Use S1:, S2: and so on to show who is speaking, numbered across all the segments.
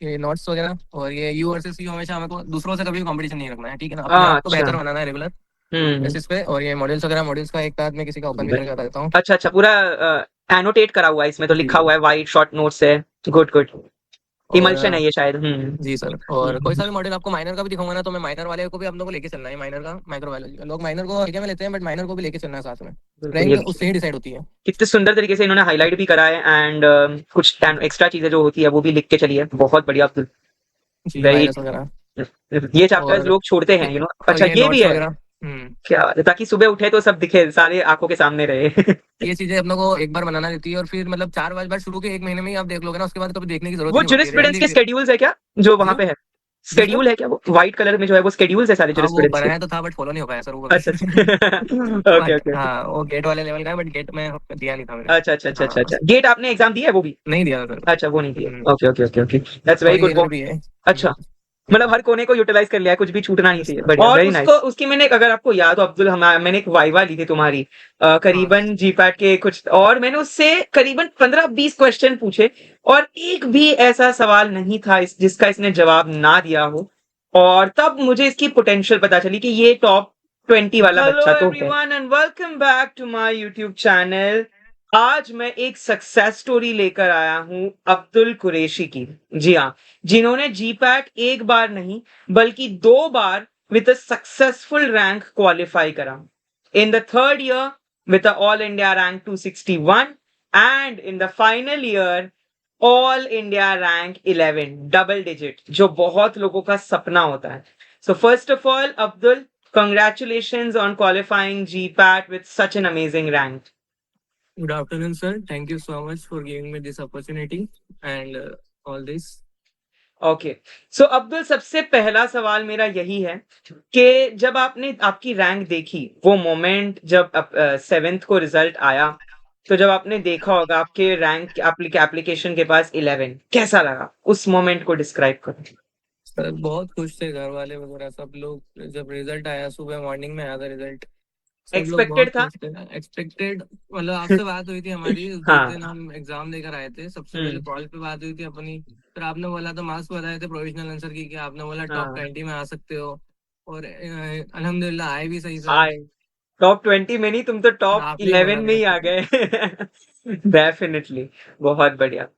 S1: ये नोट्स वगैरह और ये यू वर्सेस यू, हमेशा हमें को दूसरों से कभी कंपटीशन नहीं रखना है, ठीक है ना, अपने आप को
S2: अच्छा।
S1: बेहतर बनाना है रेगुलर
S2: हम्म।
S1: बेसिस पे। और ये मॉड्यूल्स वगैरह, मॉड्यूल्स का एक साथ में किसी का ओपन भी करके बता देता हूँ।
S2: अच्छा अच्छा, पूरा एनोटेट करा हुआ है इसमें, तो
S1: जी
S2: लिखा हुआ है, वाइट शॉर्ट नोट्स है। Good good.
S1: और
S2: इमल्शन है ये शायद।
S1: जी सर, और कोई सा भी मॉड्यूल आपको माइनर का भी दिखाऊंगा ना, तो मैं माइनर वाले को भी आप लोगों को लेके चलना है। माइनर का माइक्रोबायोलॉजी, लोग माइनर को हल्के में लेते हैं, बट माइनर को भी लेके चलना है साथ में।
S2: बिल्कुल।
S1: रैंक
S2: ये
S1: उससे ही डिसाइड होती है।
S2: कितने सुंदर तरीके से इन्होंने हाईलाइट भी करा है, एंड कुछ एक्स्ट्रा चीजें जो होती है वो भी लिख के चली है। बहुत बढ़िया अब्दुल।
S1: जी
S2: वेरी।
S1: वायरस वगैरह।
S2: ये चैप्टर्स
S1: और
S2: लोग छोड़ते हैं,
S1: और
S2: अच्छा
S1: ये
S2: ये भी
S1: नोट्स
S2: है।
S1: वगैरह।
S2: क्या बात है, ताकि सुबह उठे तो सब दिखे, सारे आंखों के सामने रहे।
S1: ये चीजें अपनों को एक बार बनाना रहती है, और फिर मतलब 4-5 बार शुरू के 1 महीने में ही आप देख लोगे ना, उसके बाद कभी देखने की जरूरत
S2: वो
S1: ही नहीं पड़ती,
S2: जुरिस्प्रूडेंस
S1: रेयरली
S2: के
S1: फिर।
S2: स्केड्यूल्स है क्या, जो
S1: जी
S2: वहां
S1: सर।
S2: पे है?
S1: किसका?
S2: स्केड्यूल है क्या वो व्हाइट कलर में जो है, वो स्केड्यूल्स है सारे
S1: हाँ वो
S2: जुरिस्प्रूडेंस के?
S1: बनाया तो था, बट फॉलो नहीं हो पाया सर वो
S2: अच्छा
S1: कभी।
S2: अच्छा। Okay
S1: but
S2: okay okay.
S1: हाँ, वो गेट वाले लेवल का है, बट गेट में दिया नहीं था मेरे।
S2: अच्छा अच्छा अच्छा अच्छा
S1: हाँ,
S2: अच्छा, गेट आपने एग्जाम दिया है वो भी?
S1: नहीं दिया था सर।
S2: अच्छा, वो नहीं दिया। Okay okay okay okay, that's very
S1: और
S2: गुड
S1: ये
S2: वो।
S1: भी है।
S2: अच्छा, मतलब हर कोने को यूटिलाइज कर लिया है, कुछ भी छूटना नहीं
S1: यस
S2: चाहिए।
S1: सर।
S2: बढ़िया, और वेरी नाइस। उसको उसकी मैंने, अगर आपको याद हो अब्दुल, हम मैंने एक वाइवा ली थी तुम्हारी,
S1: हाँ
S2: करीबन जीपैट के कुछ, और मैंने उससे करीबन 15-20 क्वेश्चन पूछे, और एक भी ऐसा सवाल नहीं था जिसका इसने जवाब ना दिया हो। और तब मुझे इसकी पोटेंशियल पता चली कि ये टॉप 20 वाला बच्चा तो है। Hello everyone and welcome back to my YouTube channel. आज मैं एक सक्सेस स्टोरी लेकर आया हूं अब्दुल कुरैशी की। जी हाँ, जिन्होंने जीपैट एक बार नहीं बल्कि 2 बार with a successful rank qualify करा। In the third year with a all India rank 261, and in the final year all India rank 11, double digit, जो बहुत लोगों का सपना होता है। So first of all Abdul, congratulations on qualifying GPAT with such an amazing rank.
S1: Good afternoon sir, thank you so much for giving me this opportunity and all this.
S2: Okay, सो अब्दुल, सबसे पहला सवाल मेरा यही है कि जब आपने आपकी रैंक देखी, वो मोमेंट जब 7th को रिजल्ट आया, तो जब आपने देखा होगा आपके रैंक एप्लीकेशन के पास 11, कैसा लगा? उस मोमेंट को डिस्क्राइब करो।
S1: सर बहुत खुश थे घर वाले वगैरह सब लोग, जब रिजल्ट आया सुबह मॉर्निंग में आया था रिजल्ट। सब लोग
S2: एक्सपेक्टेड
S1: बहुत
S2: था?
S1: खुश थे, एक्सपेक्टेड। मतलब आपसे बात हुई थी हमारी जिस
S2: हाँ।
S1: दिन हम एग्जाम देकर आए थे, सबसे पहले
S2: हम्म।
S1: कॉल पे बात हुई थी अपनी। फिर आपने बोला था, मार्क्स बताए थे प्रोविजनल आंसर की, कि आपने बोला टॉप
S2: हाँ।
S1: 20 में आ सकते हो। और अल्हम्दुलिल्लाह आए भी सही सर।
S2: आए। टॉप 20 में नहीं, तुम तो टॉप
S1: आपने ही
S2: 11
S1: बोला
S2: में
S1: था
S2: ही आ
S1: सर।
S2: गए। डेफिनेटली। बहुत बढ़िया।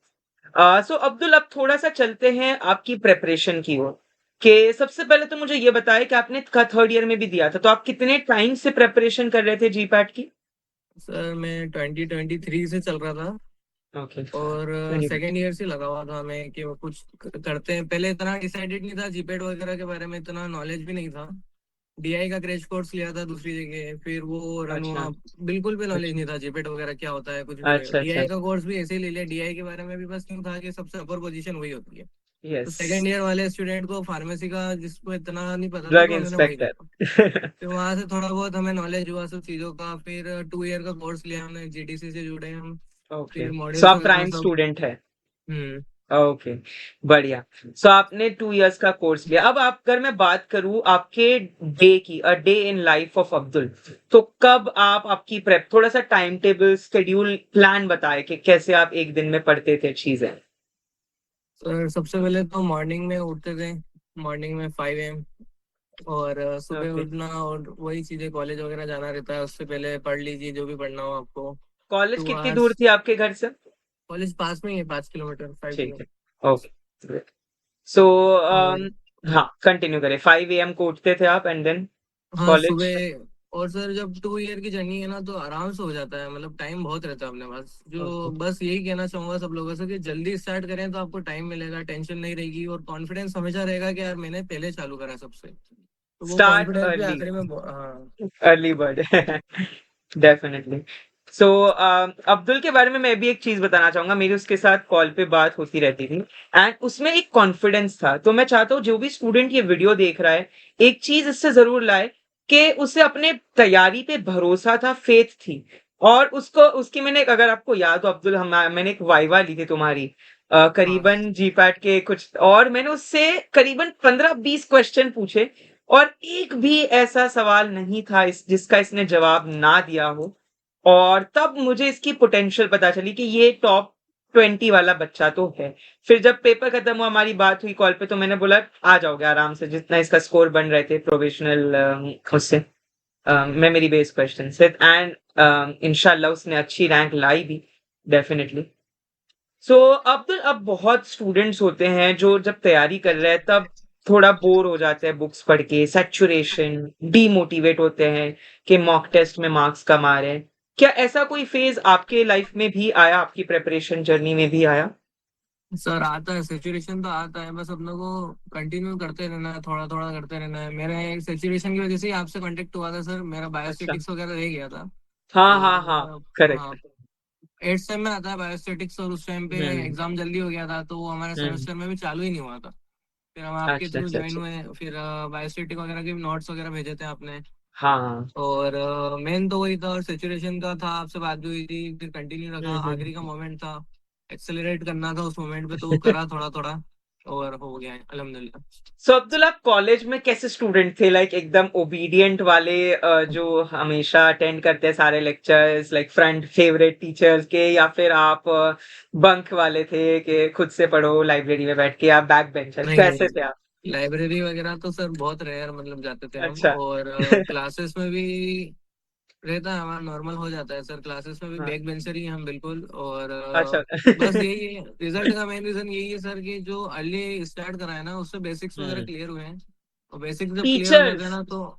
S2: सो अब्दुल, अब थोड़ा सा चलते हैं आपकी प्रेपरेशन की ओर। कि सबसे पहले तो मुझे ये बताया कि आपने का थर्ड ईयर में भी दिया था, तो आप कितने टाइम से प्रेपरेशन कर रहे थे जीपैट की?
S1: सर मैं 2023 से चल रहा था।
S2: ओके।
S1: और सेकेंड ईयर से लगा हुआ था मैं कि वो कुछ करते हैं। पहले इतना डिसाइडेड नहीं था, जीपेड वगैरह के बारे में इतना नॉलेज भी नहीं था। डीआई का क्रैश कोर्स लिया था दूसरी जगह, फिर वो रन
S2: अच्छा
S1: हुआ। बिल्कुल भी नॉलेज
S2: अच्छा
S1: नहीं था जीपेड वगैरह क्या होता है, कुछ भी नहीं।
S2: अच्छा अच्छा।
S1: डीआई का कोर्स भी ऐसे ही ले लिया, डीआई के बारे में भी बस यूँ था कि सबसे अपर पोजीशन वही होती है। तो
S2: यस।
S1: सेकेंड ईयर वाले स्टूडेंट को फार्मेसी का जिसको इतना नहीं पता था,
S2: ड्रग
S1: तो उन्होंने वही
S2: इंस्पेक्टर।
S1: करा। फिर वहां से थोड़ा बहुत हमें नॉलेज हुआ सब चीजों का। फिर 2 ईयर का कोर्स लिया हमने, जीडीसी से जुड़े हम।
S2: ओके,
S1: फिर
S2: सो
S1: मॉडल्स
S2: आप
S1: वगैरह
S2: प्राइम
S1: सब।
S2: स्टूडेंट है?
S1: हम्म।
S2: ओके, बढ़िया। सो आपने 2 इयर्स का कोर्स लिया। अब आप, अगर मैं बात करूं आपके डे की, a day in life of Abdul, तो कब आप आपकी प्रेप, थोड़ा सा टाइम टेबल, स्केड्यूल, प्लान बताए कि कैसे आप एक दिन में पढ़ते थे चीजें।
S1: सर सबसे पहले तो मॉर्निंग में उठते थे, मॉर्निंग में 5 AM। और सुबह
S2: ओके।
S1: उठना और वही चीजें, कॉलेज वगैरह जाना रहता है, उससे पहले पढ़ लीजिए जो भी पढ़ना हो आपको।
S2: कॉलेज
S1: टू
S2: कितनी दूर
S1: आवर्स
S2: थी आपके घर से?
S1: कॉलेज पास में ही है, 5 किलोमीटर, फाइव
S2: ठीक है।
S1: Kilometre
S2: okay. सो
S1: और
S2: हाँ, कंटिन्यू करें। 5 AM को उठते थे आप, एंड देन
S1: हाँ
S2: कॉलेज?
S1: सुबह। और सर जब 2 ईयर की जर्नी है ना, तो आराम से हो जाता है, मतलब टाइम बहुत रहता है अपने पास। जो
S2: ओके।
S1: बस यही कहना चाहूंगा सब लोगों से कि जल्दी स्टार्ट करें तो आपको टाइम मिलेगा, टेंशन नहीं रहेगी, और कॉन्फिडेंस हमेशा रहेगा कि यार मैंने पहले चालू करा सबसे। तो वो
S2: स्टार्ट
S1: कॉन्फिडेंस भी
S2: अर्ली।
S1: आखिरी में हाँ।
S2: Early bird. डेफिनेटली। सो अब्दुल के बारे में मैं भी एक चीज बताना चाहूंगा। मेरी उसके साथ कॉल पे बात होती रहती थी, एंड उसमें एक कॉन्फिडेंस था। तो मैं चाहता हूँ जो भी स्टूडेंट ये वीडियो देख रहा है, एक चीज इससे जरूर लाए, कि उसे अपने तैयारी पे भरोसा था, फेथ थी। और उसको उसकी मैंने, अगर आपको याद हो अब्दुल, मैंने एक वाइवा ली थी तुम्हारी,
S1: हाँ
S2: करीबन जीपैट के कुछ, और मैंने उससे करीबन 15-20 क्वेश्चन पूछे, और एक भी ऐसा सवाल नहीं था जिसका इसने जवाब ना दिया हो। और तब मुझे इसकी पोटेंशियल पता चली कि ये 20 वाला बच्चा तो है। फिर जब पेपर खत्म हुआ, हमारी बात हुई कॉल पे, तो मैंने बोला आ जाओगे आराम से, जितना इसका स्कोर बन रहे थे प्रोविजनल उससे मेमोरी बेस्ड क्वेश्चन से, एंड इंशाल्लाह उसने अच्छी रैंक लाई भी, डेफिनेटली। सो अब्दुल, अब बहुत स्टूडेंट्स होते हैं जो जब तैयारी कर रहे हैं तब थोड़ा बोर हो जाते हैं बुक्स पढ़ के, सैचुरेशन, डीमोटिवेट होते हैं कि मॉक टेस्ट में मार्क्स कम आ रहे हैं। क्या ऐसा कोई फेज आपके लाइफ में भी आया, आपकी प्रेपरेशन जर्नी में भी आया?
S1: सर आता है, सिचुएशन तो आता है, बस अपने को कंटिन्यू करते रहना है, थोड़ा थोड़ा करते रहना है। मेरे सिचुएशन की वजह से ही आपसे कांटेक्ट हुआ था सर, मेरा
S2: अच्छा।
S1: बायोस्टेटिक्स वगैरह रह गया था।
S2: हाँ
S1: तो
S2: हाँ हाँ।
S1: हाँ,
S2: करेक्ट।
S1: 8th सेम में आता है बायोस्टेटिक्स, और उस टाइम पे
S2: हम्म।
S1: एग्जाम जल्दी हो गया था, तो वो हमारे
S2: हम्म।
S1: सेमेस्टर में भी चालू ही नहीं हुआ था। फिर हम आपके
S2: अच्छा
S1: थ्रू
S2: अच्छा
S1: ज्वाइन
S2: अच्छा।
S1: हुए, फिर बायोस्टेटिक वगैरह के नोट्स वगैरह भेजे थे आपने।
S2: हाँ।
S1: और मेन तो वही था, और सिचुएशन का था, आपसे बात भी हुई थी, फिर कंटिन्यू रखा, आखिरी का
S2: हम्म।
S1: मोमेंट था, एक्सेलरेट करना था उस मोमेंट पे, तो वो करा थोड़ा थोड़ा, और हो गया है अल्हम्दुलिल्लाह।
S2: सो अब्दुल, आप कॉलेज में कैसे स्टूडेंट थे? लाइक एकदम ओबीडिएंट वाले, जो हमेशा अटेंड करते हैं सारे lectures, like front favourite teachers के, या फिर आप बंक वाले थे कि खुद से पढ़ो लाइब्रेरी में बैठ के, या बैक बेंचर,
S1: नहीं
S2: कैसे
S1: नहीं,
S2: थे आप?
S1: लाइब्रेरी वगैरह तो सर बहुत रेयर मतलब जाते थे हम,
S2: अच्छा।
S1: और क्लासेस में भी रहता है हमारा, नॉर्मल हो जाता है सर, क्लासेस में भी
S2: हाँ।
S1: बैक बेंचर ही हैं हम बिल्कुल। और
S2: अच्छा।
S1: बस यही है, रिजल्ट का मेन रीजन यही है सर कि जो अर्ली स्टार्ट करा है ना, उससे बेसिक्स वगैरह
S2: हम्म।
S1: क्लियर हुए हैं, और बेसिक्स जब क्लियर हो जाते हैं
S2: टीचर्स,
S1: ना तो।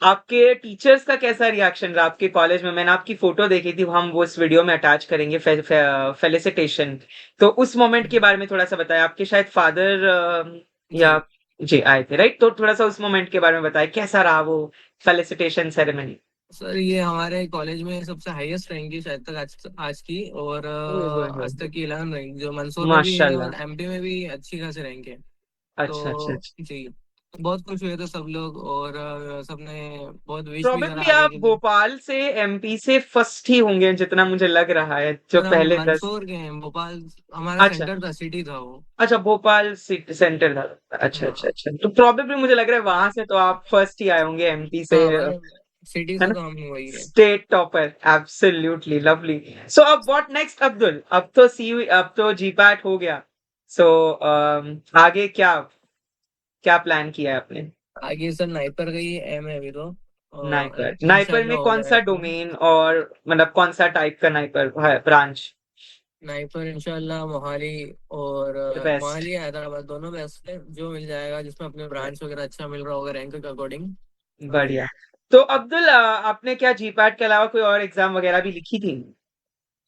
S2: आपके टीचर्स का कैसा रिएक्शन रहा आपके कॉलेज में? मैंने आपकी फोटो देखी थी, हम वो इस वीडियो में अटैच करेंगे, फेलिसिटेशन। तो उस मोमेंट के बारे में थोड़ा सा बताएं। आपके शायद फादर या
S1: जी
S2: जी आए थे, राइट? तो थोड़ा सा उस मोमेंट के बारे में बताएं, कैसा रहा वो फेलिसिटेशन सेरेमनी?
S1: सर, ये हमारे कॉलेज में सबसे हाईएस्ट रैंक है शायद तक आज की, और
S2: ओए होए होए।
S1: आज तक की 11 रैंक, जो मंसूर में भी है
S2: माशाल्लाह।
S1: और एमपी में भी अच्छी खासी रैंक है।
S2: अच्छा अच्छा
S1: तो
S2: अच्छा।
S1: जी, बहुत खुश हुए थे सब लोग, और सबने बहुत विश भी करा
S2: प्रोबेबली
S1: आगे
S2: आप
S1: के लिए।
S2: भोपाल से, एमपी से फर्स्ट ही होंगे जितना मुझे लग रहा है, जो
S1: सर हम
S2: पहले 10।
S1: मंदसौर के हैं, भोपाल हमारा
S2: अच्छा
S1: सेंटर था, सिटी था वो।
S2: अच्छा, भोपाल सिटी सेंटर था। अच्छा अच्छा
S1: हाँ
S2: अच्छा, तो प्रॉबेबली मुझे लग रहा है वहां से तो आप फर्स्ट ही आए होंगे एमपी से,
S1: हाँ,
S2: है
S1: हमारे सिटी से
S2: ना?
S1: तो हम वही है।
S2: State topper, absolutely lovely. So अब व्हाट नेक्स्ट अब्दुल? अब तो जीपैट हो गया। सो आगे क्या क्या प्लान किया है आपने?
S1: आगे सर नाइपर का ही एम है अभी तो,
S2: नाइपर, नाइपर
S1: इंशाल्लाह
S2: में
S1: हो
S2: कौन सा
S1: जाएगा।
S2: डोमेन, और मतलब कौन सा टाइप का नाइपर है, ब्रांच?
S1: नाइपर इंशाल्लाह मोहाली, और
S2: बेस्ट।
S1: मोहाली हैदराबाद दोनों बेस्ट है, जो मिल जाएगा जिसमें अपने ब्रांच वगैरह अच्छा मिल रहा होगा रैंक के अकॉर्डिंग। जी।
S2: बढ़िया। तो अब्दुल, आपने क्या जीपैट के अलावा कोई और एग्जाम वगैरह भी लिखी थी?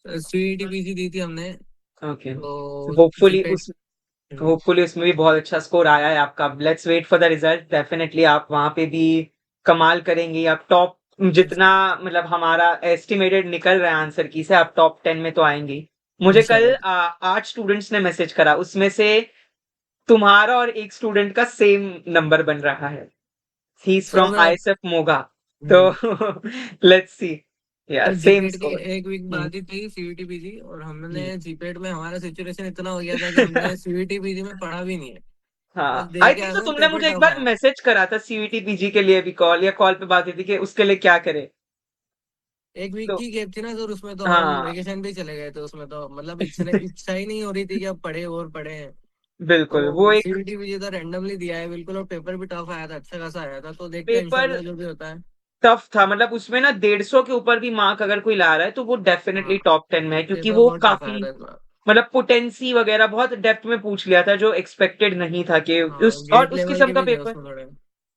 S1: सीईटी पीजी दी थी हमने,
S2: ओके।
S1: तो
S2: होपफुली
S1: जीपेट।
S2: उस होपफुली उसमें भी बहुत अच्छा स्कोर आया है आपका। Let's wait for the result. Definitely आप वहां पे भी कमाल करेंगे। आप टॉप, जितना मतलब हमारा एस्टिमेटेड निकल रहा है आंसर की से, आप टॉप 10 में तो आएंगे ही। मुझे कल
S1: इंशाल्लाह।
S2: 8 स्टूडेंट्स ने मैसेज करा, उसमें से तुम्हारा और एक स्टूडेंट का सेम नंबर बन रहा है। ही इज
S1: सर
S2: फ्रॉम
S1: मैं
S2: आईएसएफ मोगा। तो लेट्स सी। या
S1: सर
S2: सेम
S1: जीपेट की
S2: स्कोर।
S1: एक वीक बाद ही थी सीयूटी पीजी, और हमने जीपेट में हमारा सिचुएशन इतना हो गया था कि हमने सीयूटी पीजी में पढ़ा भी नहीं है, बस
S2: हाँ,
S1: दे
S2: आई
S1: के
S2: थिंक
S1: आए
S2: तो
S1: थे,
S2: तुमने
S1: पेपर
S2: मुझे एक
S1: टफ
S2: बार
S1: आया।
S2: मैसेज करा था सीयूटी पीजी के लिए भी, कॉल या कॉल पे बात हुई थी कि उसके लिए क्या करे।
S1: एक वीक
S2: तो
S1: की गैप थी ना सर, उसमें तो हम
S2: हाँ,
S1: वेकेशन भी चले गए थे, उसमें तो मतलब इच्छा ही नहीं हो रही थी कि अब पढ़े और पढ़े।
S2: बिल्कुल वो
S1: तो
S2: एक
S1: सीयूटी पीजी तो रैंडमली दिया है बिल्कुल, और पेपर भी टफ आया था, अच्छा खासा आया था, तो देखते हैं
S2: पेपर
S1: इंशाल्लाह जो भी होता है।
S2: टफ था, मतलब उसमें ना 150 के ऊपर भी मार्क अगर कोई ला रहा है तो वो डेफिनेटली
S1: हाँ,
S2: टॉप 10 में है, क्योंकि
S1: पेपर
S2: वो
S1: बहुत टफ आया
S2: काफी
S1: था इस बार।
S2: मतलब पोटेंसी वगैरह बहुत डेप्थ में पूछ लिया था, जो एक्सपेक्टेड नहीं था कि
S1: हाँ,
S2: उस और
S1: गेट
S2: उस
S1: लेवल
S2: किस्म
S1: के
S2: का
S1: भी थे
S2: पेपर,
S1: उसमें थोड़े।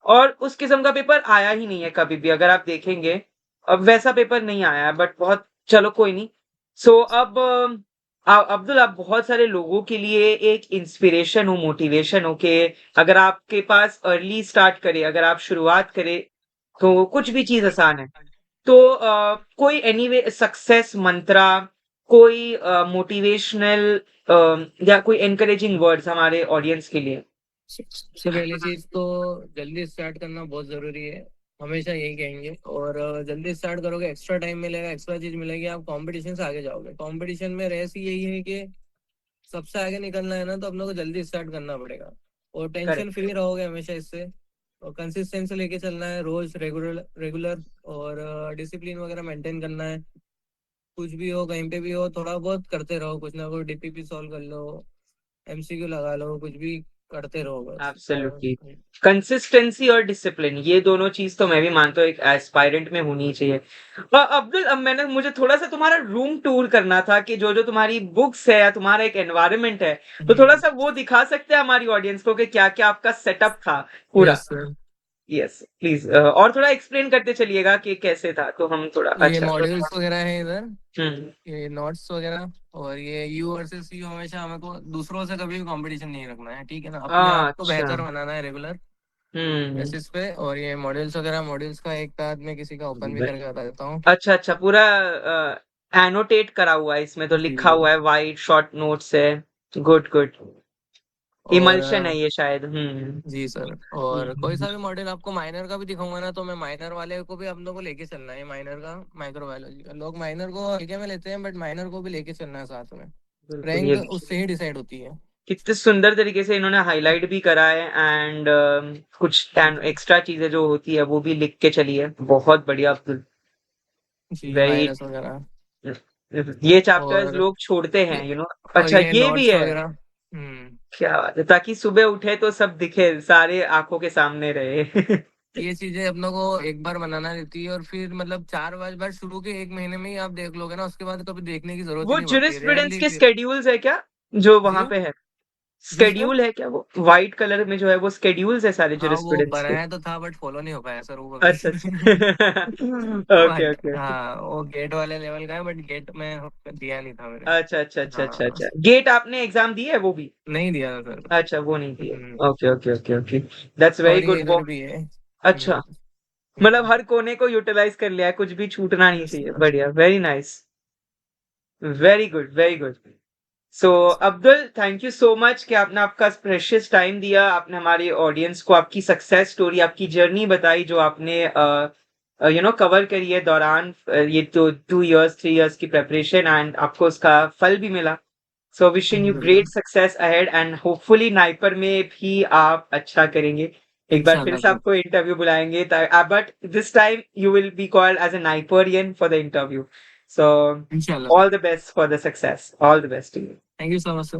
S2: और उस किस्म का पेपर आया ही नहीं है कभी भी, अगर आप देखेंगे। अब वैसा पेपर नहीं आया है, बट बहुत, चलो कोई नहीं। सो अब अब्दुल, आप बहुत सारे लोगों के लिए एक इंस्पिरेशन हो, मोटिवेशन हो, कि अगर आपके पास अर्ली स्टार्ट करे, अगर आप शुरुआत करें तो कुछ भी चीज आसान है। तो कोई एनीवे सक्सेस मंत्रा, कोई मोटिवेशनल या कोई एनकरेजिंग वर्ड्स हमारे ऑडियंस के लिए?
S1: सबसे पहली चीज तो जल्दी स्टार्ट करना बहुत जरूरी है, हमेशा यही कहेंगे, और जल्दी स्टार्ट करोगे एक्स्ट्रा टाइम मिलेगा, एक्स्ट्रा चीज मिलेगी, आप कंपटीशन से आगे जाओगे। कंपटीशन में रेस ही यही है कि सबसे आगे निकलना है ना, तो अपने को जल्दी स्टार्ट करना पड़ेगा, और टेंशन
S2: करेक्ट।
S1: फ्री रहोगे हमेशा इससे। और कंसिस्टेंसी लेके चलना है, रोज रेगुलर रेगुलर, और डिसिप्लिन वगैरह मेंटेन करना है। कुछ भी हो, कहीं पे भी हो, थोड़ा बहुत करते रहो, कुछ ना कुछ डीपीपी सॉल्व कर लो, एमसीक्यू लगा लो, कुछ भी करते रहो बस। और
S2: एब्सोल्युटली। कंसिस्टेंसी और डिसिप्लिन, ये दोनों चीज तो मैं भी मानता हूँ एक एस्पायरेंट में होनी चाहिए। अब्दुल, अब मैंने मुझे थोड़ा सा तुम्हारा रूम टूर करना था कि जो जो तुम्हारी बुक्स है या तुम्हारा एक एनवायरनमेंट है, तो थोड़ा सा वो दिखा सकते हैं हमारी ऑडियंस को कि क्या क्या आपका सेटअप था पूरा।
S1: Yes sir.
S2: यस प्लीज, और थोड़ा एक्सप्लेन करते चलिएगा कि कैसे था, तो हम थोड़ा
S1: ये
S2: अच्छा।
S1: मॉड्यूल्स वगैरह है इधर,
S2: हम्म।
S1: ये नोट्स वगैरह, और ये यू वर्सेस यू, हमेशा हमें को दूसरों से कभी भी कंपटीशन नहीं रखना है, ठीक है ना, अपने आप को
S2: अच्छा।
S1: बेहतर बनाना है रेगुलर
S2: हम्म।
S1: बेसिस पे। और ये मॉड्यूल्स वगैरह, मॉड्यूल्स का एक साथ में किसी का ओपन भी करके बता देता हूँ।
S2: अच्छा अच्छा, पूरा एनोटेट करा हुआ है इसमें, तो
S1: जी
S2: लिखा
S1: जी।
S2: हुआ है, वाइट शॉर्ट नोट्स है। Good good.
S1: और
S2: इमल्शन है ये शायद।
S1: जी सर, और कोई
S2: हम्म।
S1: सा भी मॉडल आपको माइनर का भी दिखाऊंगा ना, तो मैं माइनर वाले को भी हम लोग को लेके चलना है, माइनर का माइक्रोबायोलॉजी का। लोग माइनर को हल्के में लेते हैं, बट माइनर को भी लेके चलना है साथ में।
S2: बिल्कुल,
S1: रैंक
S2: ये
S1: उससे ही डिसाइड होती है।
S2: कितने सुंदर तरीके से इन्होंने हाईलाइट भी करा है, एंड कुछ एक्स्ट्रा चीजें जो होती है वो भी लिख के चली है, बहुत बढ़िया अब्दुल।
S1: जी,
S2: वेरी।
S1: वायरस वगैरह।
S2: ये चैप्टर्स
S1: और
S2: लोग छोड़ते हैं,
S1: ये और
S2: अच्छा
S1: ये
S2: ये भी
S1: नोट्स
S2: है।
S1: वगैरह।
S2: क्या बात है, ताकि सुबह उठे तो सब दिखे, सारे आंखों के सामने रहे।
S1: ये चीजें अपनों को एक बार बनाना रहती है, और फिर मतलब 4 5 बार शुरू के 1 महीने में ही आप देख लोगे ना, उसके बाद कभी देखने की जरूरत ही
S2: वो
S1: नहीं पड़ती है,
S2: जुरिस्प्रूडेंस
S1: रेयरली
S2: के
S1: फिर।
S2: स्केड्यूल्स है क्या, जो वहां
S1: जी।
S2: पे है?
S1: जिसमें
S2: स्केड्यूल है क्या, वो व्हाइट कलर में जो है वो स्केड्यूल्स है सारे
S1: हाँ, वो
S2: जुरिस्प्रूडेंस के?
S1: बनाया तो था बट फॉलो नहीं हो पाया सर वो कभी।
S2: अच्छा अच्छा। Okay
S1: but
S2: okay okay.
S1: हाँ, वो गेट वाले लेवल का है, बट गेट में दिया नहीं था मैंने।
S2: अच्छा अच्छा अच्छा अच्छा
S1: हाँ,
S2: अच्छा, गेट आपने एग्जाम दिया है वो भी?
S1: नहीं दिया था सर।
S2: अच्छा, वो नहीं
S1: हम्म,
S2: दिया। Okay okay okay okay. That's very
S1: और ये
S2: गुड। वो
S1: इधर भी है।
S2: अच्छा, मतलब
S1: हम्म।
S2: हर कोने को यूटिलाइज कर लिया है, कुछ भी छूटना नहीं
S1: यस
S2: चाहिए।
S1: सर।
S2: बढ़िया, very nice. Very good very good. So Abdul, thank you so much कि आपने आपका प्रेशियस टाइम दिया, आपने हमारी ऑडियंस को आपकी सक्सेस स्टोरी, आपकी जर्नी बताई, जो आपने कवर करी है दौरान ये तो 2 इयर्स 3 इयर्स की प्रेपरेशन, एंड आपको उसका फल भी मिला। सो विशिंग यू
S1: अल्हम्दुलिल्लाह।
S2: Great success ahead, and hopefully NIPER में भी आप अच्छा करेंगे। एक बार फिर
S1: इंशाल्लाह
S2: से
S1: सर।
S2: आपको इंटरव्यू बुलाएंगे, but this time you will be called as a NIPERian for the interview. So
S1: इंशाल्लाह sir.
S2: all the best for the success. All the best to you.
S1: Thank you so much sir.